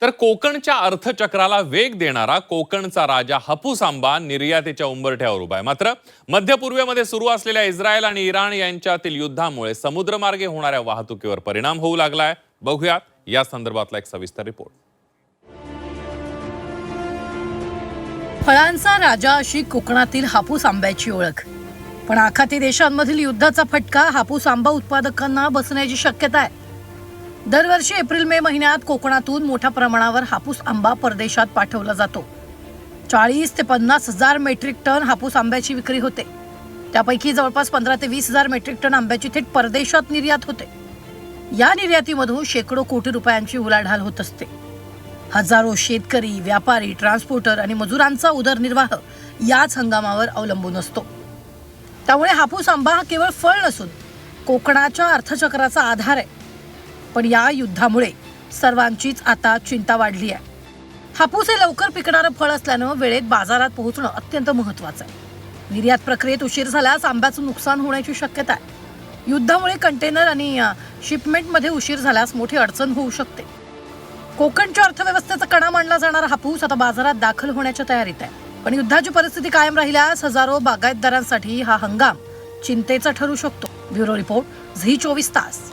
तर कोकणच्या अर्थचक्राला वेग देणारा कोकणचा राजा हापूस आंबा निर्यातीच्या उंबरठ्यावर उभा आहे. मात्र मध्य पूर्वेमध्ये सुरू असलेल्या इस्रायल आणि इराण यांच्यातील युद्धामुळे समुद्रमार्गे होणाऱ्या वाहतुकीवर परिणाम होऊ लागलाय. बघूयात या संदर्भातला एक सविस्तर रिपोर्ट. फळांचा राजा अशी कोकणातील हापूस आंब्याची ओळख. पण आखाती देशांमधील युद्धाचा फटका हापूस आंबा उत्पादकांना बसण्याची शक्यता आहे. दरवर्षी एप्रिल मे महिन्यात कोकणातून मोठ्या प्रमाणावर हापूस आंबा परदेशात पाठवला जातो. 40 ते 50 हजार मेट्रिक टन हापूस आंब्याची विक्री होते. त्यापैकी जवळपास 15 ते 20 हजार मेट्रिक टन आंब्याची थेट परदेशात निर्यात होते. या निर्यातीमधून शेकडो कोटी रुपयांची उलाढाल होत असते. हजारो शेतकरी, व्यापारी, ट्रान्सपोर्टर आणि मजुरांचा उदरनिर्वाह याच हंगामावर अवलंबून असतो. त्यामुळे हापूस आंबा हा केवळ फळ नसून कोकणाच्या अर्थचक्राचा आधार आहे. पण या युद्धामुळे सर्वांचीच आता चिंता वाढली आहे. हापूस हे लवकर पिकणारं फळ असल्यानं वेळेत बाजारात पोहोचणं अत्यंत महत्त्वाचं आहे. निर्यात प्रक्रियेत उशीर झाल्यास आंब्याचं नुकसान होण्याची शक्यता आहे. युद्धामुळे कंटेनर आणि शिपमेंटमध्ये उशीर झाल्यास मोठी अडचण होऊ शकते. कोकणच्या अर्थव्यवस्थेचा कणा मानला जाणारा हापूस आता बाजारात दाखल होण्याच्या तयारीत आहे. पण युद्धाची परिस्थिती कायम राहिल्यास हजारो बागायतदारांसाठी हा हंगाम चिंतेचा ठरू शकतो. ब्युरो रिपोर्ट, झी 24 तास.